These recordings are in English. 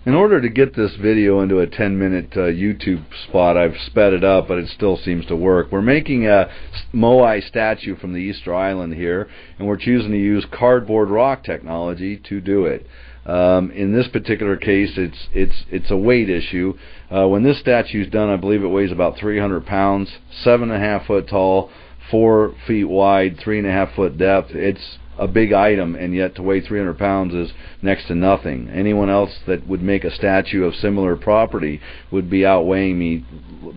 In order to get this video into a 10-minute YouTube spot, I've sped it up, but it still seems to work. We're making a Moai statue from the Easter Island here, and we're choosing to use cardboard rock technology to do it. In this particular case, it's a weight issue. When this statue is done, I believe it weighs about 300 pounds, 7.5 foot tall, 4 feet wide, 3.5 foot depth. It's a big item, and yet to weigh 300 pounds is next to nothing. Anyone else that would make a statue of similar property would be outweighing me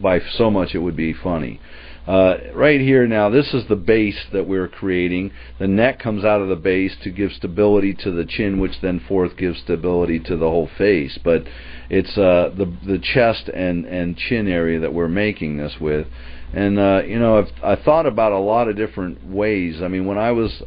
by so much it would be funny. Right here now, this is the base that we're creating. The neck comes out of the base to give stability to the chin, which then forth gives stability to the whole face. But it's the chest and chin area that we're making this with. And you know, I thought about a lot of different ways. I mean, when I was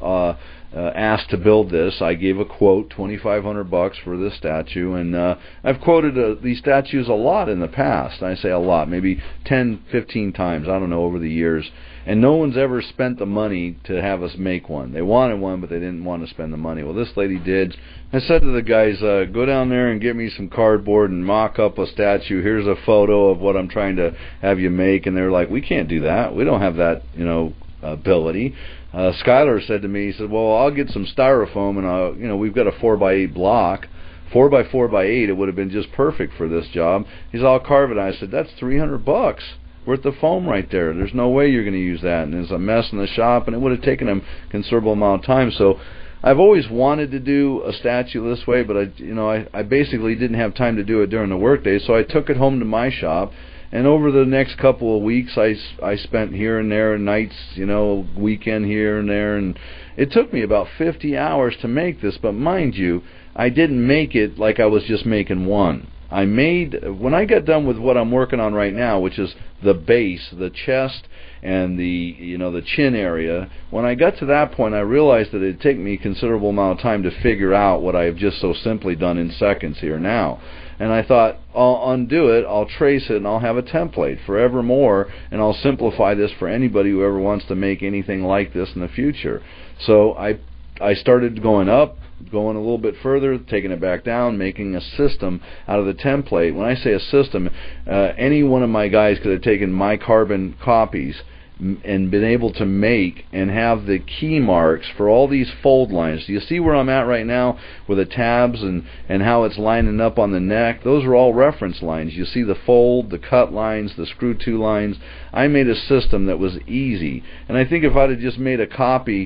asked to build this, I gave a quote, $2,500 for this statue, and I've quoted these statues a lot in the past. I say a lot, maybe 10, 15 times, I don't know, over the years, and no one's ever spent the money to have us make one. They wanted one, but they didn't want to spend the money. Well, this lady did. I said to the guys, go down there and get me some cardboard and mock up a statue. Here's a photo of what I'm trying to have you make. And they're like, we can't do that. We don't have that, you know, ability. Skylar said to me, he said, well, I'll get some styrofoam, and you know, we've got a 4x8 block, 4x4x8. It would have been just perfect for this job. He said, I'll carve it. I said, that's $300 worth of foam right there. There's no way you're going to use that, and there's a mess in the shop, and it would have taken him a considerable amount of time. So I've always wanted to do a statue this way, but I basically didn't have time to do it during the workday, so I took it home to my shop. And over the next couple of weeks, I spent here and there, nights, you know, weekend here and there, and it took me about 50 hours to make this. But mind you, I didn't make it like I was just making one. When I got done with what I'm working on right now, which is the base, the chest, and the chin area, when I got to that point, I realized that it'd take me a considerable amount of time to figure out what I have just so simply done in seconds here now. And I thought, I'll undo it, I'll trace it, and I'll have a template forevermore, and I'll simplify this for anybody who ever wants to make anything like this in the future. So I started going up, going a little bit further, taking it back down, making a system out of the template. When I say a system, any one of my guys could have taken my carbon copies and been able to make and have the key marks for all these fold lines. Do you see where I'm at right now with the tabs and how it's lining up on the neck? Those are all reference lines. You see the fold, the cut lines, the screw to lines. I made a system that was easy. And I think if I'd have just made a copy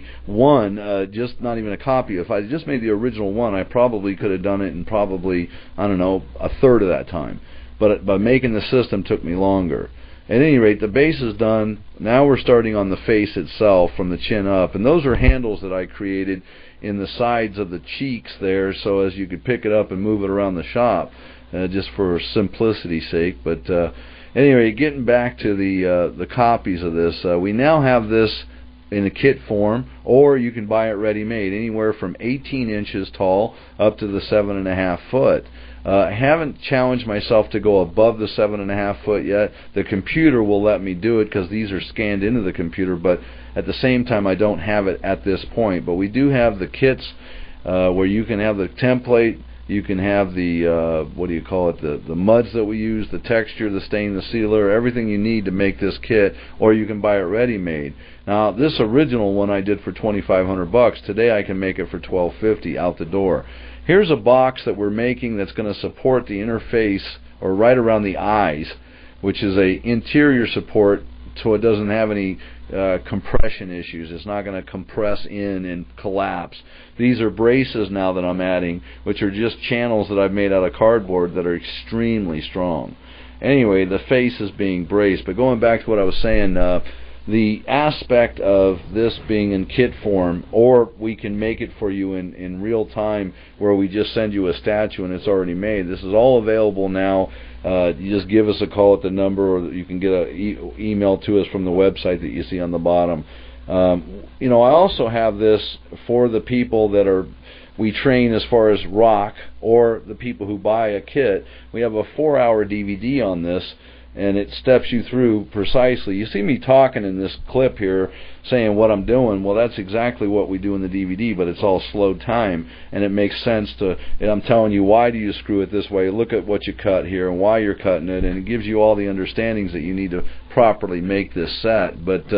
just not even a copy, if I'd just made the original one, I probably could have done it in probably, I don't know, a third of that time. But making the system took me longer. At any rate, the base is done. Now we're starting on the face itself from the chin up. And those are handles that I created in the sides of the cheeks there, so as you could pick it up and move it around the shop, just for simplicity's sake. But anyway, getting back to the copies of this, we now have this in a kit form, or you can buy it ready-made, anywhere from 18 inches tall up to the 7.5 foot. I haven't challenged myself to go above the 7.5 foot yet. The computer will let me do it because these are scanned into the computer, but at the same time I don't have it at this point. But we do have the kits where you can have the template, you can have the the muds that we use, the texture, the stain, the sealer, everything you need to make this kit, or you can buy it ready-made. Now this original one I did for $2,500. Today I can make it for $1,250 out the door. Here's a box that we're making that's going to support the inner face, or right around the eyes, which is a interior support, so it doesn't have any compression issues. It's not going to compress in and collapse. These are braces now that I'm adding, which are just channels that I've made out of cardboard that are extremely strong. Anyway, the face is being braced. But going back to what I was saying, the aspect of this being in kit form, or we can make it for you in real time where we just send you a statue and it's already made. This is all available now. You just give us a call at the number, or you can get an email to us from the website that you see on the bottom. I also have this for the people that we train as far as rock, or the people who buy a kit. We have a 4-hour DVD on this. and it steps you through precisely. You see me talking in this clip here saying what I'm doing. Well, that's exactly what we do in the DVD, but it's all slow time, and it makes sense to, and I'm telling you, why do you screw it this way? Look at what you cut here and why you're cutting it, and it gives you all the understandings that you need to properly make this set. But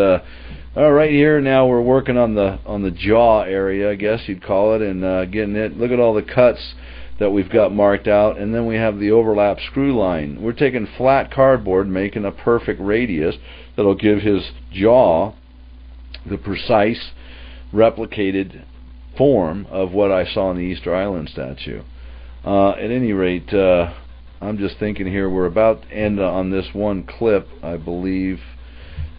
all right, here now we're working on the jaw area, I guess you'd call it, and getting it. Look at all the cuts that we've got marked out, and then we have the overlap screw line. We're taking flat cardboard, making a perfect radius that'll give his jaw the precise replicated form of what I saw in the Easter Island statue. At any rate, I'm just thinking here, we're about to end on this one clip, I believe.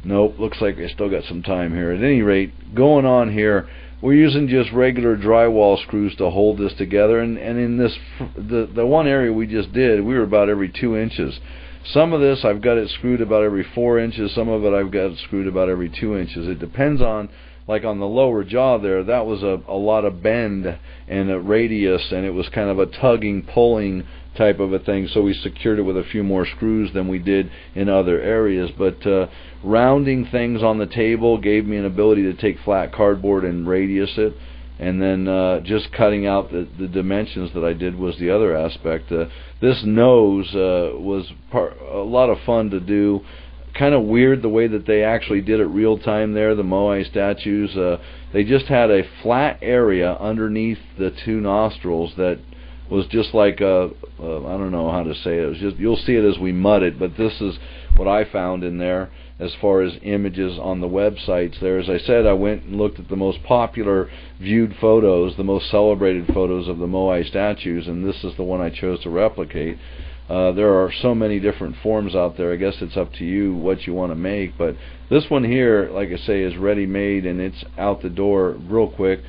Nope, looks like I still got some time here. At any rate, going on here, we're using just regular drywall screws to hold this together, and in this, the one area we just did, we were about every 2 inches. Some of this I've got it screwed about every 4 inches, some of it I've got it screwed about every 2 inches. It depends on, like on the lower jaw there, that was a lot of bend and a radius, and it was kind of a tugging, pulling type of a thing, so we secured it with a few more screws than we did in other areas. But rounding things on the table gave me an ability to take flat cardboard and radius it, and then just cutting out the dimensions that I did was the other aspect. This nose was a lot of fun to do. Kind of weird the way that they actually did it real time there, the Moai statues. They just had a flat area underneath the 2 nostrils that was just like I don't know how to say it. It was just, you'll see it as we mud it, but this is what I found in there as far as images on the websites there. As I said, I went and looked at the most popular viewed photos, the most celebrated photos of the Moai statues, and this is the one I chose to replicate. There are so many different forms out there. I guess it's up to you what you want to make, but this one here, like I say, is ready made, and it's out the door real quick.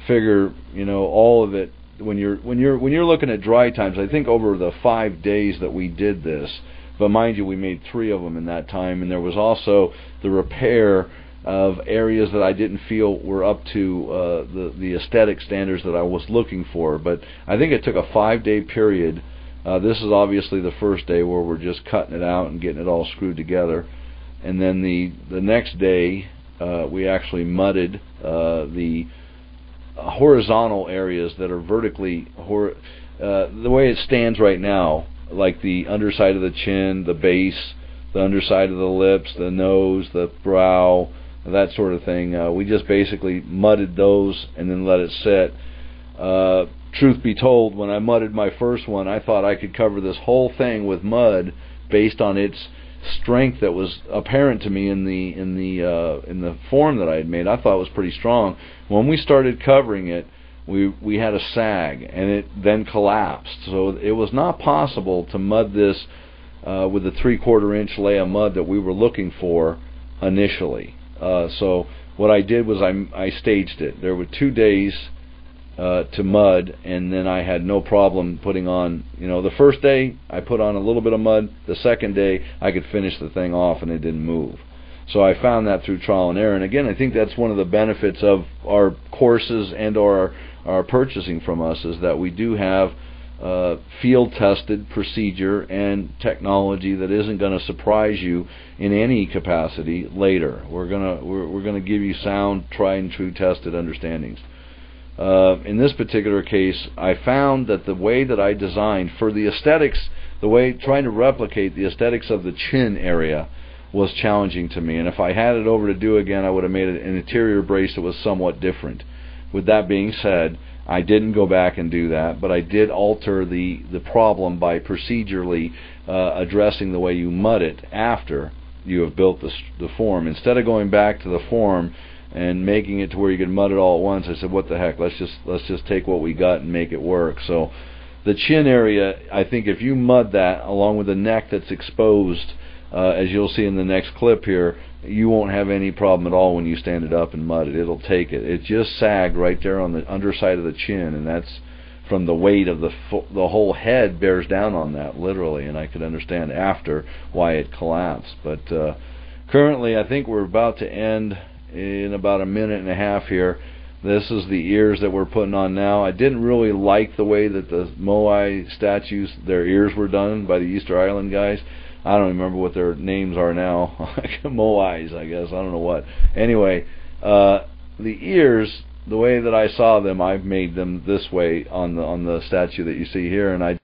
Figure, you know, all of it. When you're looking at dry times, I think over the 5 days that we did this, but mind you, we made 3 of them in that time, and there was also the repair of areas that I didn't feel were up to the aesthetic standards that I was looking for. But I think it took a 5-day period. This is obviously the first day where we're just cutting it out and getting it all screwed together, and then the next day we actually mudded the horizontal areas that are vertically the way it stands right now, like the underside of the chin, the base, the underside of the lips, the nose, the brow, that sort of thing. We just basically mudded those and then let it sit. Truth be told, when I mudded my first one, I thought I could cover this whole thing with mud based on its strength that was apparent to me in the form that I had made. I thought it was pretty strong. When we started covering it, we had a sag, and it then collapsed. So it was not possible to mud this with the 3/4 inch lay of mud that we were looking for initially. So what I did was I staged it. There were 2 days to mud, and then I had no problem putting on, you know, the first day I put on a little bit of mud, the second day I could finish the thing off and it didn't move. So I found that through trial and error, and again, I think that's one of the benefits of our courses and our purchasing from us, is that we do have field tested procedure and technology that isn't going to surprise you in any capacity later. We're gonna give you sound, tried and true tested understandings. In this particular case, I found that the way that I designed for the aesthetics, trying to replicate the aesthetics of the chin area was challenging to me, and if I had it over to do again, I would have made an interior brace that was somewhat different. With that being said, I didn't go back and do that, but I did alter the problem by procedurally addressing the way you mud it after you have built the form. Instead of going back to the form and making it to where you could mud it all at once, I said, what the heck, let's just take what we got and make it work. So the chin area, I think if you mud that along with the neck that's exposed, as you'll see in the next clip here, you won't have any problem at all when you stand it up and mud it. It'll take it. It just sagged right there on the underside of the chin, and that's from the weight of the whole head bears down on that, literally, and I could understand after why it collapsed. But currently, I think we're about to end in about a minute and a half here. This is the ears that we're putting on now. I didn't really like the way that the Moai statues, their ears were done by the Easter Island guys. I don't remember what their names are now. Moais, I guess. I don't know what. Anyway, the ears, the way that I saw them, I've made them this way on the statue that you see here, and I